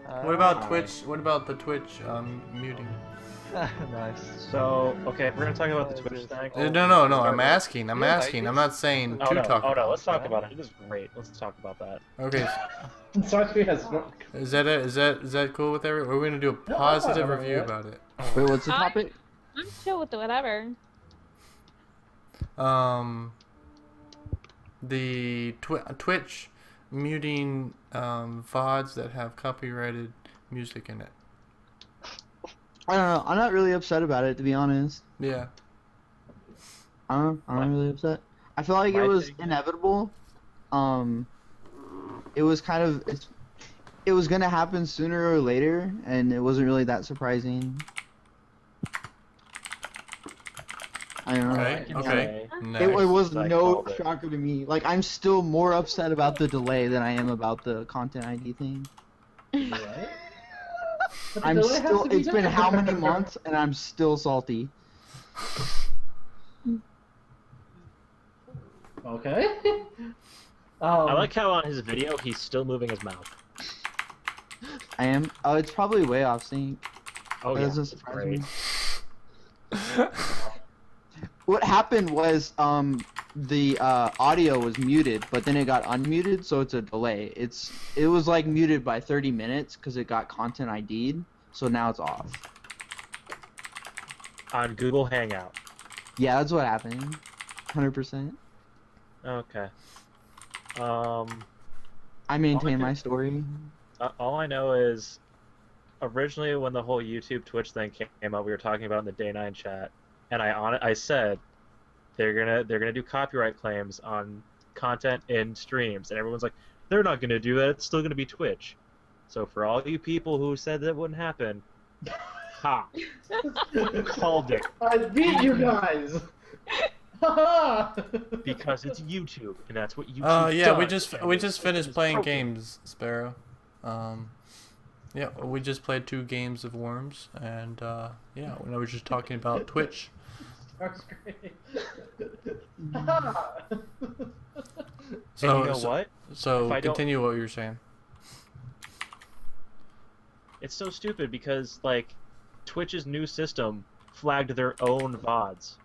What about Twitch? What about the Twitch muting? Nice. So, okay, we're gonna talk about the Twitch thing. No. I'm asking. I'm not saying Oh to no. talk Oh about. no. Let's talk about it. It is great. Let's talk about that. Okay. StarzKri has. Is that cool with everyone? We're gonna do a positive review about it. Wait, what's the topic? I'm chill with whatever. The Twitch muting VODs that have copyrighted music in it. I don't know. I'm not really upset about it, to be honest. Yeah. I'm not really upset. I feel like it was inevitable. It was kind of it was gonna happen sooner or later, and it wasn't really that surprising. I don't know. Okay. It was no shocker to me. Like, I'm still more upset about the delay than I am about the content ID thing. What? I'm still. It's been how many months, and I'm still salty. Okay. I like how on his video he's still moving his mouth. I am. Oh, it's probably way off sync. Oh That yeah, doesn't it's surprise great. me. What happened was the audio was muted, but then it got unmuted, so it's a delay. It was like muted by 30 minutes because it got content ID'd, so now it's off. On Google Hangout. Yeah, that's what happened. 100%. Okay. I maintain my story. All I know is, originally when the whole YouTube Twitch thing came up, we were talking about in the DayKnight chat, and I said they're gonna do copyright claims on content in streams, and everyone's like, they're not gonna do that. It's still gonna be Twitch. So for all you people who said that wouldn't happen, ha, called it. I beat you guys. Because it's YouTube, and that's what YouTube yeah, does. we just finished playing games, Sparrow. Yeah, we just played 2 games of Worms, and yeah, we were just talking about Twitch. StarzKri. So and you know what? So If I continue what you were saying. It's so stupid because like Twitch's new system flagged their own VODs.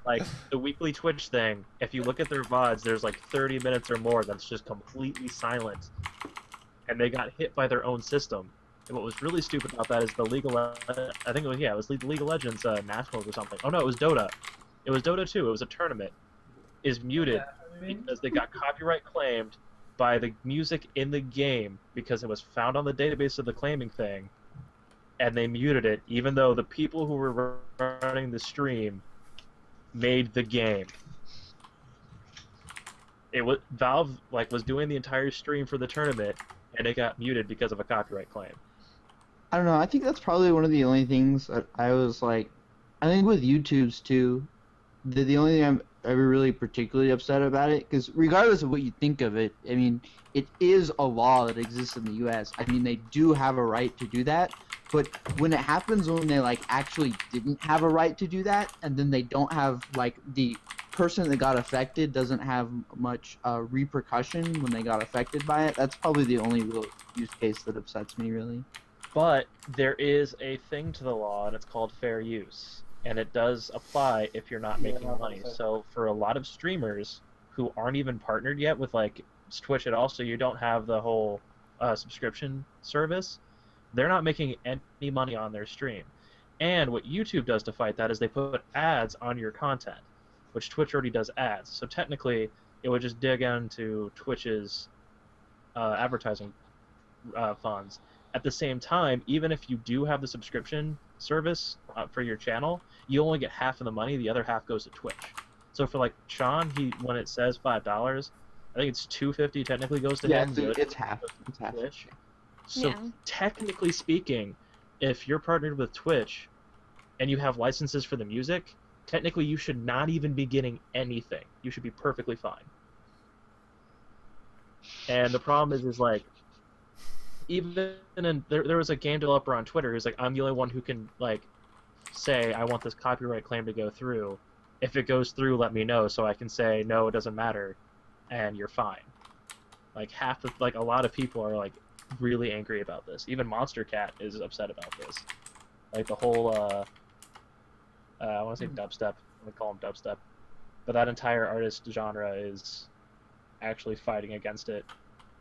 Like the weekly Twitch thing, if you look at their VODs, there's like 30 minutes or more that's just completely silent. And they got hit by their own system. And what was really stupid about that is the I think it was, yeah, it was the League of Legends Nationals or something. Oh no, it was Dota. It was Dota 2, it was a tournament. Is muted because they got copyright claimed by the music in the game because it was found on the database of the claiming thing. And they muted it, even though the people who were running the stream made the game. It was Valve was doing the entire stream for the tournament, and it got muted because of a copyright claim. I don't know. I think that's probably one of the only things that I was like. I think with YouTube's too, the only thing I'm ever really particularly upset about it, because regardless of what you think of it, I mean, it is a law that exists in the U.S. I mean, they do have a right to do that. But when it happens when they actually didn't have a right to do that, and then they don't have the person that got affected doesn't have much repercussion when they got affected by it, that's probably the only real use case that upsets me, really. But there is a thing to the law, and it's called fair use, and it does apply if you're not making money. So for a lot of streamers who aren't even partnered yet with Twitch at all, so you don't have the whole subscription service, they're not making any money on their stream. And what YouTube does to fight that is they put ads on your content, which Twitch already does ads. So technically, it would just dig into Twitch's advertising funds. At the same time, even if you do have the subscription service for your channel, you only get half of the money. The other half goes to Twitch. So for Sean, when it says $5, I think it's $2.50 technically goes to him. Yeah, it's half. It's half. Twitch. So technically speaking, if you're partnered with Twitch and you have licenses for the music, technically you should not even be getting anything. You should be perfectly fine. And the problem is even there was a game developer on Twitter who's like, I'm the only one who can say I want this copyright claim to go through. If it goes through, let me know so I can say no, it doesn't matter, and you're fine. A lot of people are really angry about this. Even Monster Cat is upset about this. Like the whole, I want to say dubstep. We call him dubstep, but that entire artist genre is actually fighting against it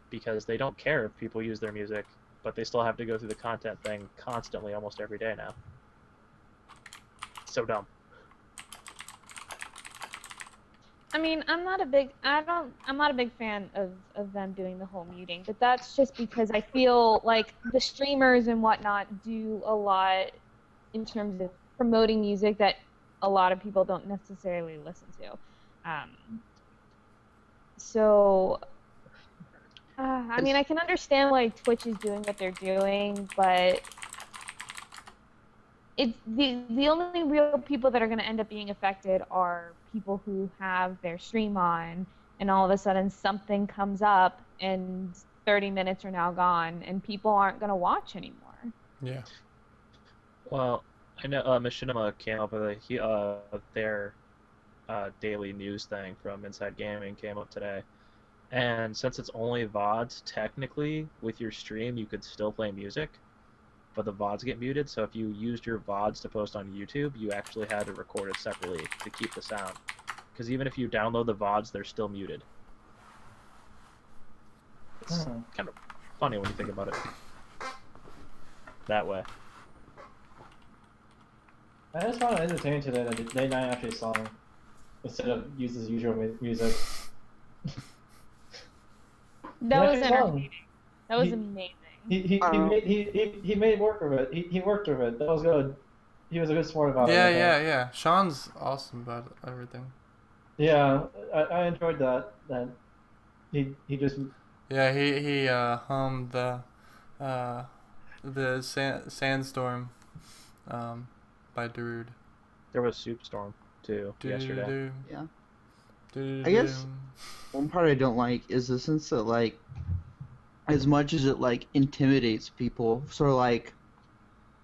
because they don't care if people use their music, but they still have to go through the content thing constantly, almost every day now. So dumb. I mean, I'm not a big fan of them doing the whole muting, but that's just because I feel like the streamers and whatnot do a lot in terms of promoting music that a lot of people don't necessarily listen to. I mean, I can understand why Twitch is doing what they're doing, but it's the only real people that are going to end up being affected are people who have their stream on, and all of a sudden something comes up and 30 minutes are now gone, and people aren't going to watch anymore. Yeah. Well, I know Machinima came up with their daily news thing from Inside Gaming came up today. And since it's only VODs, technically, with your stream, you could still play music, but the VODs get muted, so if you used your VODs to post on YouTube, you actually had to record it separately to keep the sound. Because even if you download the VODs, they're still muted. It's kind of funny when you think about it that way. I just found it entertaining today that DayKnight actually song instead of use his usual music. That was actually sung. entertaining. That was amazing. He made work of it. He worked with it. That was good. He was a good sport about it. Yeah. Sean's awesome about everything. Yeah, I enjoyed that. That he just. Yeah, he hummed the Sandstorm by Darude. There was Soup Storm too yesterday. Yeah. I guess one part I don't like is the sense that, like, as much as it, like, intimidates people, sort of like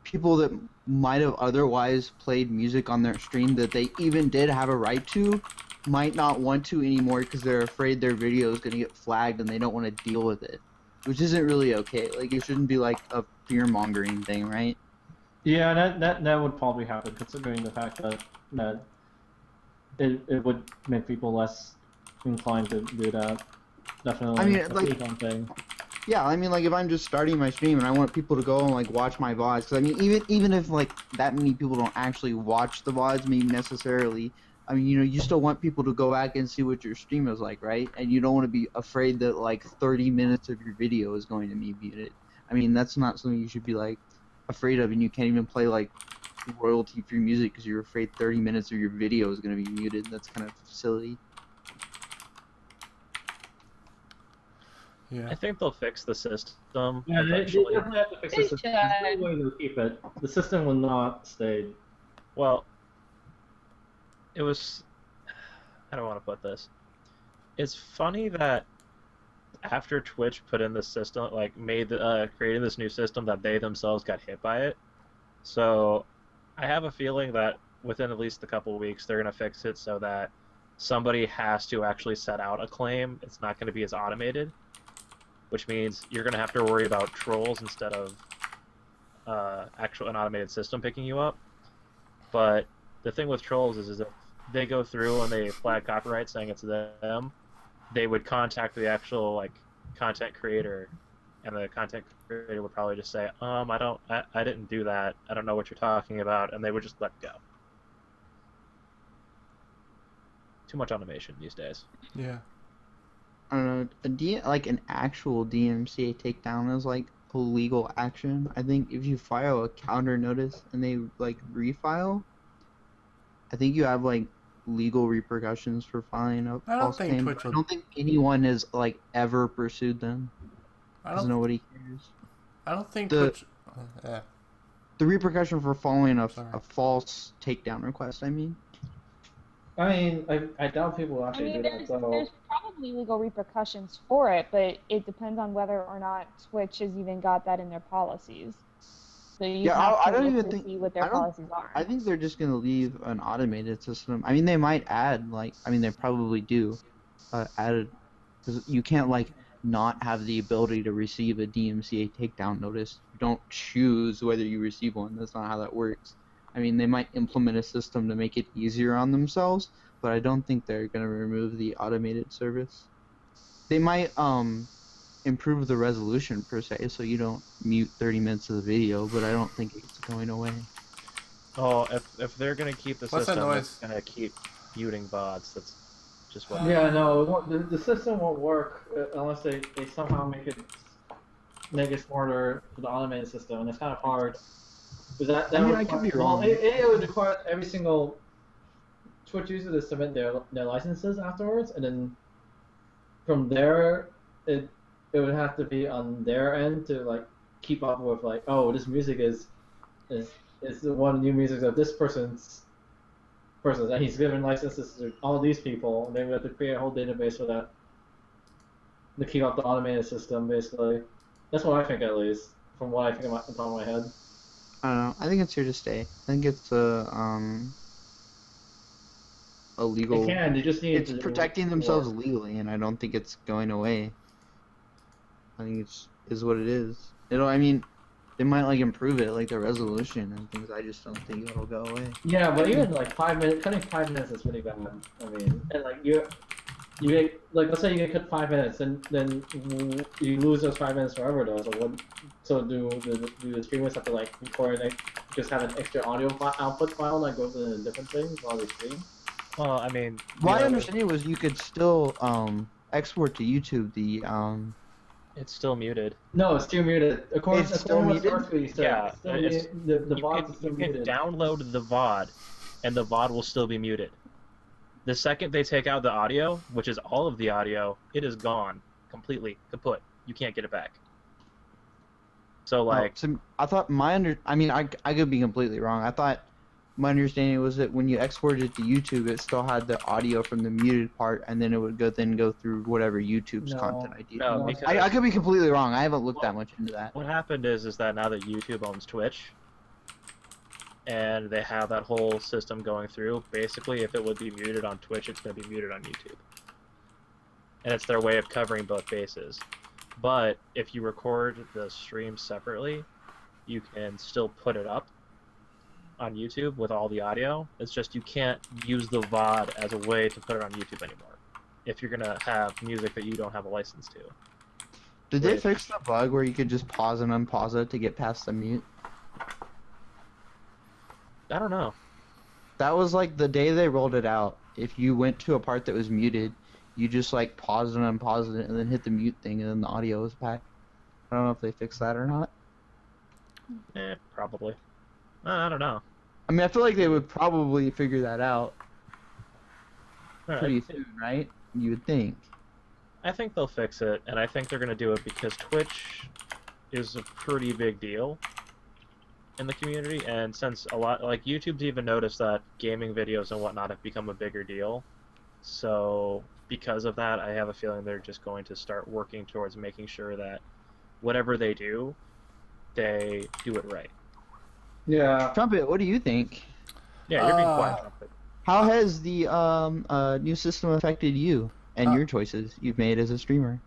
people that might have otherwise played music on their stream that they even did have a right to, might not want to anymore because they're afraid their video is going to get flagged and they don't want to deal with it, which isn't really okay. Like, it shouldn't be like a fear-mongering thing, right? Yeah, that would probably happen, considering the fact that it would make people less inclined to do that. Definitely. I mean, that's like, one thing. Yeah, I mean, like, if I'm just starting my stream and I want people to go and, like, watch my VODs, because, I mean, even if, like, that many people don't actually watch the VODs, maybe necessarily, I mean, you know, you still want people to go back and see what your stream is like, right? And you don't want to be afraid that, like, 30 minutes of your video is going to be muted. I mean, that's not something you should be, like, afraid of, and you can't even play, like, royalty-free music because you're afraid 30 minutes of your video is going to be muted. That's kind of silly. Yeah. I think they'll fix the system Yeah, they eventually. definitely have to fix the system. There's no way they'll keep it. The system will not stay. Well, it was. I don't want to put this. It's funny that after Twitch put in this system, like created this new system, that they themselves got hit by it. So I have a feeling that within at least a couple of weeks, they're gonna fix it so that somebody has to actually set out a claim. It's not going to be as automated, which means you're going to have to worry about trolls instead of an automated system picking you up. But the thing with trolls is if they go through and they flag copyright saying it's them, they would contact the actual, like, content creator, and the content creator would probably just say, I didn't do that, I don't know what you're talking about, and they would just let go. Too much automation these days. Yeah. I don't know, like an actual DMCA takedown is like a legal action. I think if you file a counter notice and they like refile, I think you have like legal repercussions for filing a false claim. I don't think anyone has like ever pursued them because nobody cares. I don't think Twitch. The repercussion for following a false takedown request, I mean. I mean, I doubt people will actually do that. There's probably legal repercussions for it, but it depends on whether or not Twitch has even got that in their policies. So you have to see what their policies are. I think they're just gonna leave an automated system. I mean, they might add they probably do, added, because you can't like not have the ability to receive a DMCA takedown notice. You don't choose whether you receive one. That's not how that works. I mean, they might implement a system to make it easier on themselves, but I don't think they're going to remove the automated service. They might improve the resolution per se, so you don't mute 30 minutes of the video, but I don't think it's going away. Oh, if they're gonna keep the What's that system, noise? it's gonna keep muting bots. That's just what. Yeah, no, the system won't work unless they somehow make it smarter for the automated system, and it's kind of hard. Because that I mean, would I could be require- wrong. Well, it would require every single Twitch user to submit their licenses afterwards, and then from there, it would have to be on their end to like keep up with like, oh, this music is the one new music of this person's, and he's given licenses to all these people, and then we have to create a whole database for that to keep up the automated system, basically. That's what I think, at least, from what I think on top of my head. I don't know. I think it's here to stay. I think it's a legal. They can. They just need It's to protecting themselves legally, and I don't think it's going away. I think it's is what it is. I mean, they might like improve it, like the resolution and things. I just don't think it'll go away. Yeah, but even like 5 minutes, cutting 5 minutes is really bad. I mean, and like you get, like, let's say you get cut 5 minutes, and then you lose those 5 minutes forever though. So what? So do the streamers have to like record and just have an extra audio output file that goes into different things while they stream? Well, I mean, My understanding was you could still export to YouTube the it's still muted. No, it's still muted. According It's still to what muted? StarzKri said, Yeah, it's still it's- the You VOD can, is still you can muted. download the VOD, and the VOD will still be muted. The second they take out the audio, which is all of the audio, it is gone completely, kaput. You can't get it back. So like, so I thought I mean, I could be completely wrong. I thought my understanding was that when you exported it to YouTube, it still had the audio from the muted part, and then it would go through whatever YouTube's No. content ID. no, No, because I could be completely wrong. I haven't looked that much into that. what happened is that now that YouTube owns Twitch, and they have that whole system going through, basically if it would be muted on Twitch, it's going to be muted on YouTube. And it's their way of covering both bases. But if you record the stream separately, you can still put it up on YouTube with all the audio. It's just you can't use the VOD as a way to put it on YouTube anymore if you're going to have music that you don't have a license to. Did they Wait. fix the bug where you could just pause and unpause it to get past the mute? I don't know. That was like the day they rolled it out. If you went to a part that was muted, you just like paused and unpaused it and then hit the mute thing and then the audio was back. I don't know if they fixed that or not. Probably. I don't know. I mean, I feel like they would probably figure that out pretty Alright. soon, right? You would think. I think they'll fix it, and I think they're going to do it because Twitch is a pretty big deal in the community, and since a lot, like, YouTube's even noticed that gaming videos and whatnot have become a bigger deal, so because of that, I have a feeling they're just going to start working towards making sure that whatever they do, they do it right. Yeah. Trumpet, what do you think? Yeah, you're being quiet, Trumpet. How has the new system affected you and your choices you've made as a streamer?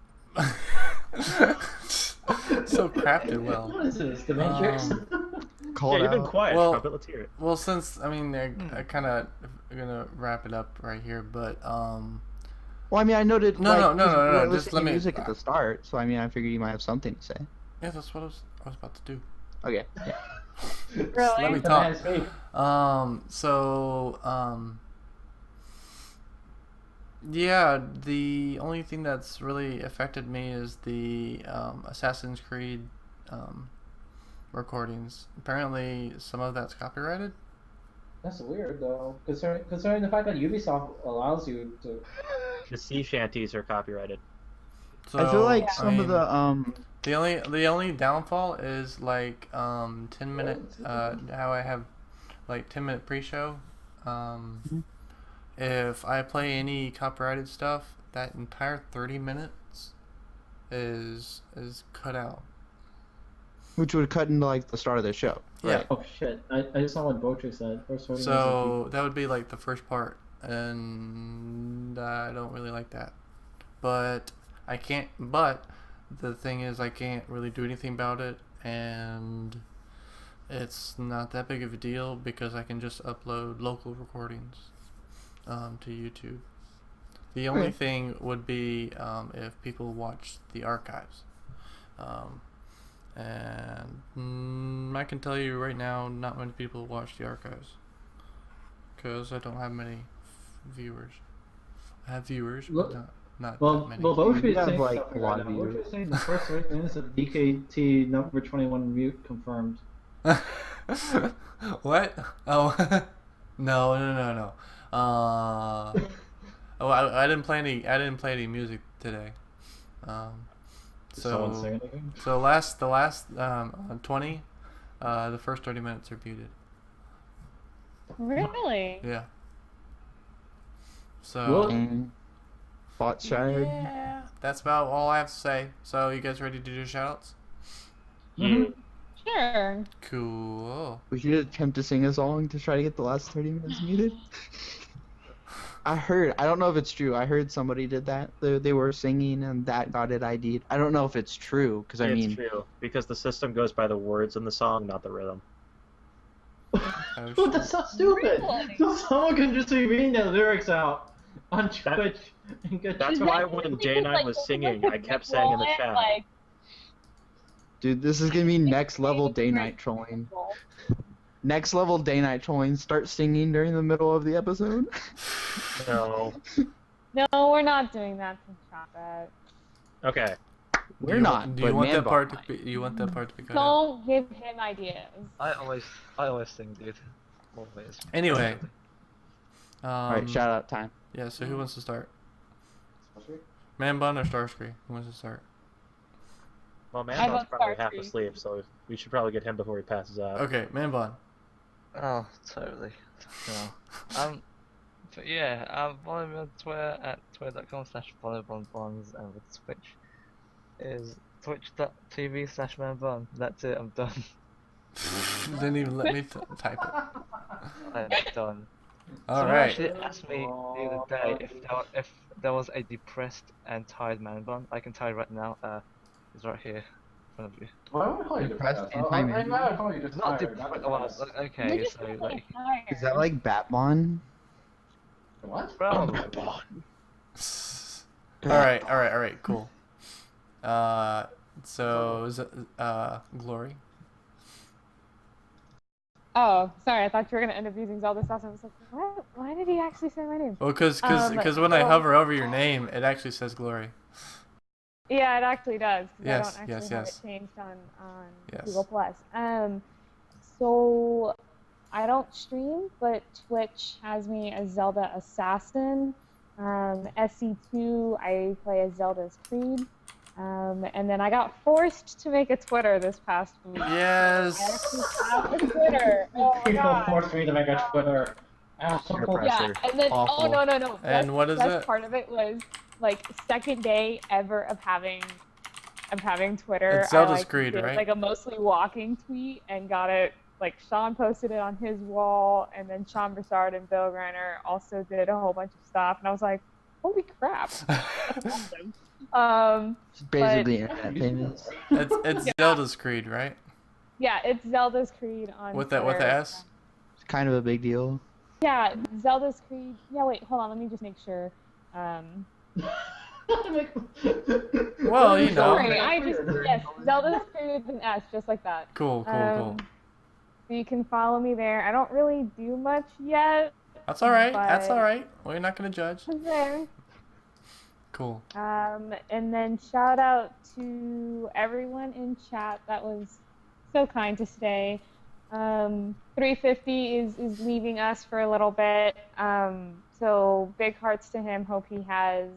So crafted well. What is this? The Matrix? Call Yeah, it you've been out. quiet, Well- Trumpet. Let's hear it. Well, since I mean, I kind of gonna wrap it up right here, but Well, I mean, I noted. No, like, no, no, 'cause no, we no, weren't just listening let to me- music at the start, so I mean, I figured you might have something to say. yeah, that's what I was about to do. Okay. Just let me Really? The talk. man's speak. Yeah, the only thing that's really affected me is the Assassin's Creed recordings. Apparently, some of that's copyrighted. That's weird though, concerning the fact that Ubisoft allows you to. The sea shanties are copyrighted. So, I feel like I some of mean, the the only downfall is like 10-minute how I have like 10-minute pre-show. If I play any copyrighted stuff, that entire 30 minutes is cut out. which would cut into like the start of the show. Yeah. Oh shit! I just saw what Botry said. First 30 minutes of So that would be like the first part, and I don't really like that. But I can't. But the thing is, I can't really do anything about it, and it's not that big of a deal because I can just upload local recordings to YouTube. The only thing would be if people watch the archives. And I can tell you right now, not many people watch the archives because I don't have many viewers. I have viewers, but not that many. Well, both You have, saying like, something a lot right of now. Both viewers. saying the first 3 minutes of DKT number 21 mute confirmed. What? Oh, no. Oh, I didn't play any. I didn't play any music today. Someone say anything? So the last 20, the first 30 minutes are muted. Really? Yeah. So. Well, Bot shared. Yeah, that's about all I have to say. So you guys ready to do shoutouts? Yeah. Sure. Cool. We should attempt to sing a song to try to get the last 30 minutes muted. I don't know if it's true. I heard somebody did that. They were singing and that got it ID'd. I don't know if it's true because I mean. It's true because the system goes by the words in the song, not the rhythm. Oh, that's so stupid! Really? So someone can just be reading the lyrics out on Twitch and get. That's why when DayKnight was singing, I kept saying in the chat. Like, Dude, this is gonna be next level DayKnight trolling. Next level DayKnight trolling. Start singing during the middle of the episode. No. no, we're not doing that to Trumpet. Okay. We're not. Do you but want that Manbon part might. to be? You want that part to be cut out? Don't give him ideas. I always sing, dude. Always. Anyway. All right, shout out time. Yeah. So who wants to start? Manbon or StarzKri? Who wants to start? Well, I Manbon's vote probably half StarzKri. asleep, so we should probably get him before he passes out. Okay, Manbon. Oh, totally. No. But yeah, follow me on Twitter at twitter.com/followbonbons, and with Twitch is twitch.tv/manbon. That's it, I'm done. Didn't even let me type it. I'm done. All Someone right. actually asked me the other day if there was a depressed and tired Manbon. I can tell you right now, it's right here in front of you. Why would I call you Depressed depressed? and I'm not gonna call you just Not tired. depressed. Not Well, depressed. okay, You're just so really like, tired. Is that like Batmon? What? bro. All right, cool. So is it, Glory? Oh, sorry. I thought you were gonna end up using ZeldaAssassin. I was like, what? Why did he actually say my name? Well, because when I hover over your name, it actually says Glory. Yeah, it actually does. 'Cause Yes, I don't actually have yes. it changed on Yes. Google Plus. So I don't stream, but Twitch has me as ZeldaAssassin. SC2, I play as ZeldaSkri. And then I got forced to make a Twitter this past week. Yes. I actually have a Twitter. Oh my People god. forced me to make a Twitter. Asshole. Pressure. Yeah, and then Awful. no. And Best- what is best it? part of it was like second day ever of having Twitter. It's I, ZeldaSkri, did, right? like a mostly walking tweet and got it. Like Sean posted it on his wall, and then Sean Broussard and Bill Greiner also did a whole bunch of stuff, and I was like, holy crap, that's awesome. Basically internet famous. It's ZeldaSkri, right? Yeah, it's ZeldaSkri on With Twitter. the S? It's kind of a big deal. Yeah, ZeldaSkri. Yeah, wait, hold on, let me just make sure. Well, you know. Sorry, yes, ZeldaSkri with an S, just like that. Cool. So you can follow me there. I don't really do much yet. That's all right. but That's all right. We're not gonna judge. I'm there. Cool. And then shout out to everyone in chat that was so kind to stay. 350 is leaving us for a little bit. So big hearts to him. Hope he has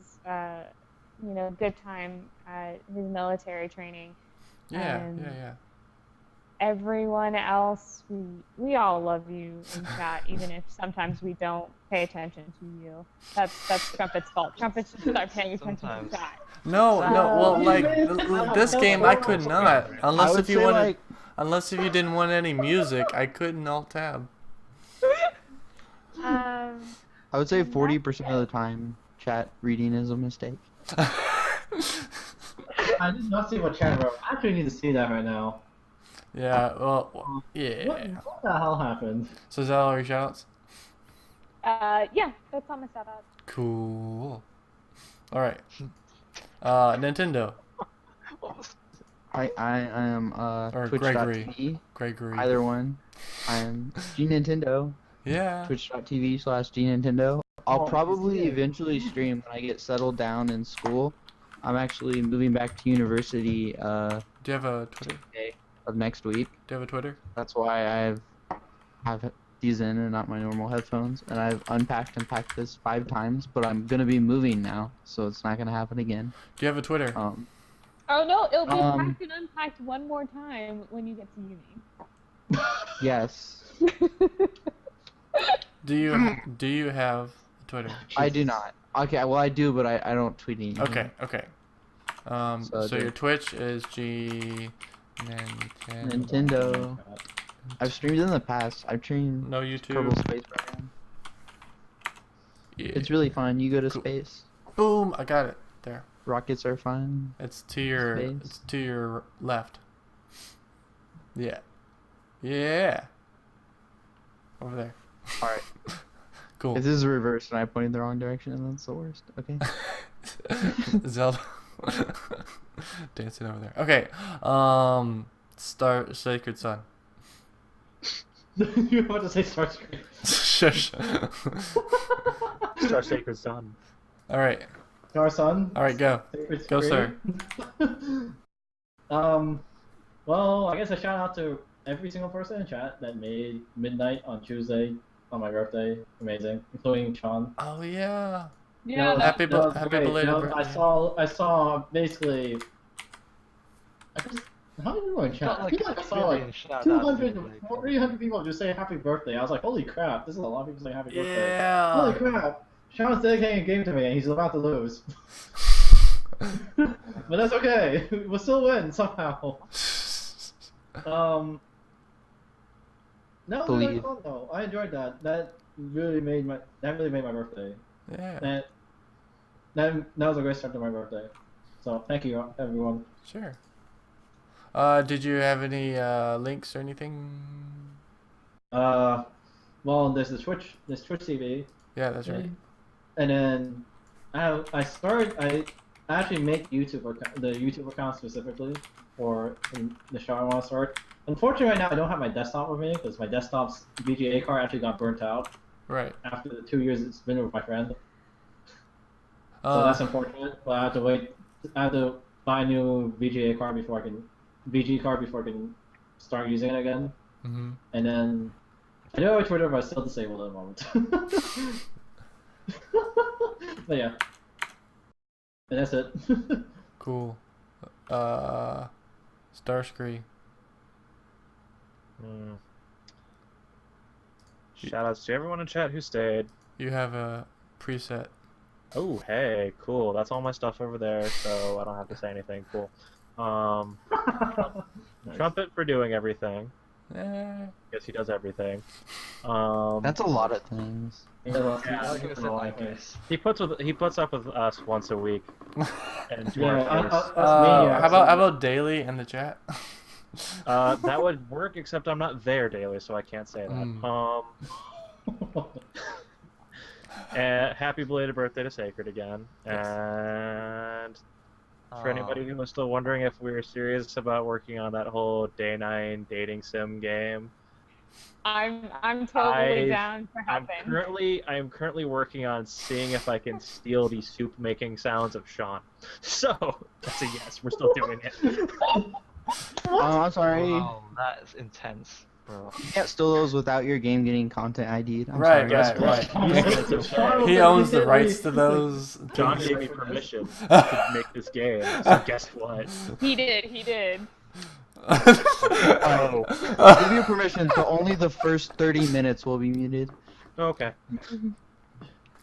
good time at his military training. Yeah. And Yeah. everyone else, we all love you in chat, even if sometimes we don't pay attention to you. That's Trumpet's fault. Trumpet should start paying attention Sometimes. to chat. No. Well, like this game, I could not I unless would if you say, wanted. like, Unless if you didn't want any music, I couldn't alt tab. I would say 40% of the time, chat reading is a mistake. I did not see what chat wrote. I actually need to see that right now. Yeah, well, yeah. What the hell happened? So is that all your shoutouts? Yeah, that's all my shout out. Cool. Alright. Nintendo. I am Or Twitch.tv. Gregory. Either one. I am Gnintendo. Yeah. Twitch.tv/Gnintendo. I'll Oh, probably yeah. eventually stream when I get settled down in school. I'm actually moving back to university Do you have a Twitter? of next week. Do you have a Twitter? That's why have these in and not my normal headphones. And I've unpacked and packed this 5 times, but I'm gonna be moving now, so it's not gonna happen again. Do you have a Twitter? Oh no, it'll be packed and unpacked one more time when you get to uni. Yes. Do you have a Twitter? I do not. Okay, well I do, but I don't tweet anything. Okay. So your Twitch is Nintendo. I've streamed in the past. I've streamed No YouTube. Kerbal Space Program. Yeah. It's really fun. You go to Cool. space. Boom! I got it. There. Rockets are fun. It's to your. Space. It's to your left. Yeah. Yeah. Over there. Alright. Cool. If this is reversed and I pointed the wrong direction, then that's the worst. Okay. Zelda dancing over there. Okay. Sacredsun. You were about to say StarzKri. Shush. Sacredsun. All right. StarzSun. All right. Go. Go, sir. Well, I guess a shout out to every single person in chat that made midnight on Tuesday on my birthday amazing, including Sean. Oh yeah. Yeah, No, Happy that was happy great. belated No, birthday. I saw basically. How many people in chat? Got, I like, feel like I saw 1 like million shout-outs 200 and, like, or 300 people just say happy birthday. I was like, holy crap, this is a lot of people saying happy birthday. Yeah. Holy crap, Sean's dedicating a game to me and he's about to lose. But that's okay, we'll still win somehow. That was really Believe. fun though. I enjoyed that. That really made my birthday. Yeah. That was a great start to my birthday. So thank you everyone. Sure. Did you have any links or anything? Well, there's Twitch TV. Yeah, that's right. And then I actually make the YouTube account specifically for the show I want to start. Unfortunately, right now I don't have my desktop with me because my desktop's VGA card actually got burnt out Right. after the 2 years it's been with my friend. So that's unfortunate. But I have to wait. I have to buy a new VGA card before I can start using it again. Mm-hmm. And then I do have a Twitter, but I still disabled it at the moment. But yeah. And that's it. Cool. StarzKri. Shoutouts to everyone in chat who stayed. You have a preset. Oh, hey, cool. That's all my stuff over there, so I don't have to say anything. Cool. Trumpet for doing everything. Guess he does everything. That's a lot of things. I was gonna say like this. He puts up with us once a week. And to Yeah, our face. How about daily in the chat? That would work, except I'm not there daily, so I can't say that. And happy belated birthday to Sacred again. Yes. And for anybody who was still wondering if we were serious about working on that whole day-night dating sim game, I'm totally down for helping. I'm currently working on seeing if I can steal the soup making sounds of Sean. So that's a yes. We're still doing it. I'm sorry. Wow, that is intense, bro. You can't steal those without your game getting content ID'd. I'm Right, sorry. right. He owns the rights to those. John gave me permission to make this game. So guess what? He did. Oh. I'll give you permission, so only the first 30 minutes will be muted. Okay.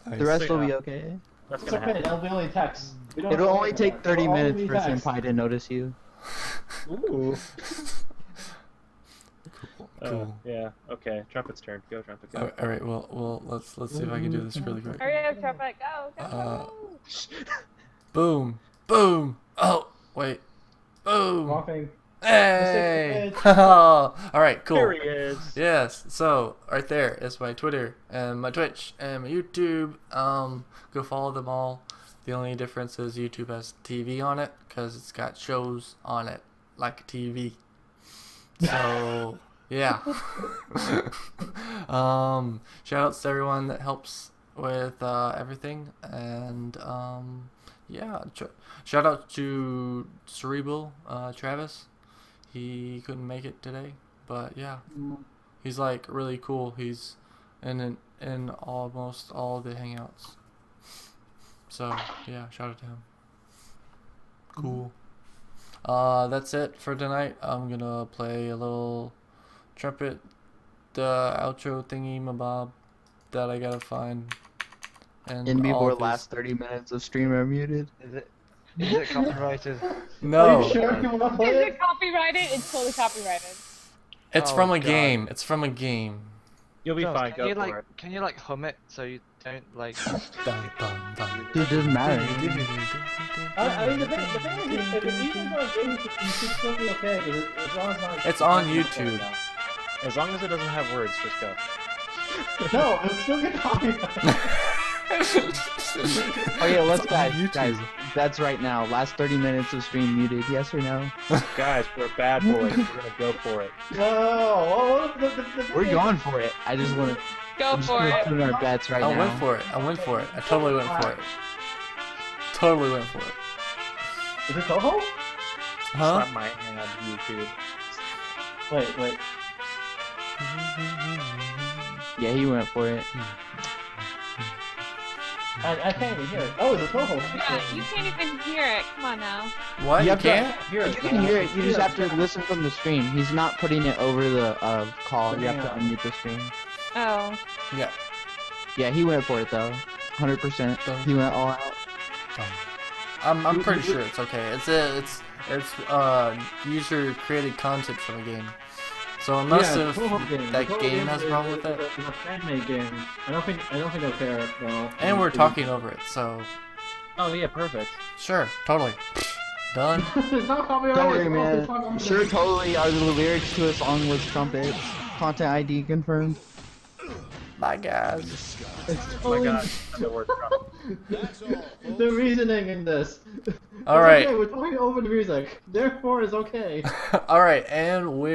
Nice. The rest will Yeah. be okay. That's It's gonna okay, happen. it'll be only text. We don't It'll have to only worry take about it. 30 It'll only minutes be for text. Senpai to notice you. Ooh. Cool. Yeah. Okay. Trumpet's turn. Go, Trumpet. Go. All right. Well, let's see if I can do this really quick. Hurry up, Trumpet, go. Boom, boom. Oh, Wait. Boom. Morphing. Hey! Alright, cool. There he is. Yes, so right there is my Twitter and my Twitch and my YouTube. Go follow them all. The only difference is YouTube has TV on it because it's got shows on it like a TV. So yeah. Shout outs to everyone that helps with everything, and yeah. Shout out to Cerebral Travis. He couldn't make it today, but yeah, he's like really cool. He's in almost all the Hangouts. So yeah, shout out to him. Cool. That's it for tonight. I'm gonna play a little trumpet, the outro thingy mabob that I gotta find. And before last 30 minutes of stream are muted. Is it copyrighted? No. Are you sure you want to play Is it? it copyrighted? It's totally copyrighted. It's Oh, from a God. game. It's from a game. You'll be Jones, fine. Go for it. Can you like hum it so you don't like? Dun, dun, dun. It doesn't matter. I mean, the thing is, if it even on games, you should still be okay, because as long as not... It's on YouTube. As long as it doesn't have words, just go. No, it's still get copyrighted. Oh yeah, let's guys, that's right now. Last 30 minutes of stream muted, yes or no? Guys, we're bad boys. We're gonna go for it. No, We're going for it. I just want to Go for it. put in our bets right I now. went for it. I went for it. I totally went for it. Totally went for it. Is it Toho? Huh? Slap my hand on YouTube. Wait. Yeah, he went for it. I can't even hear it. Oh, it's a Toho. Yeah, you can't even hear it. Come on now. What? You have to- can't? Hear You can hear it. You just have to listen from the stream. He's not putting it over the call. You have to unmute the stream. Oh. Yeah. Yeah, he went for it though. 100%. He went all out. I'm pretty sure it's okay. It's user created content from a game. So unless Yeah, if Toho game. that Toho game has a is problem with it, It's a fan-made game. I don't think they'll care though. and we're talking over it, so Oh yeah, perfect. sure, totally. Done. It's not copyrighted. Don't worry, It's man. not Sure, totally are the lyrics to a song with trumpets. Content ID confirmed. Bye guys. It's Oh my totally god, the word drop. the reasoning in this. All right. Okay, we're talking over the music. Therefore, it's okay. All right, and we're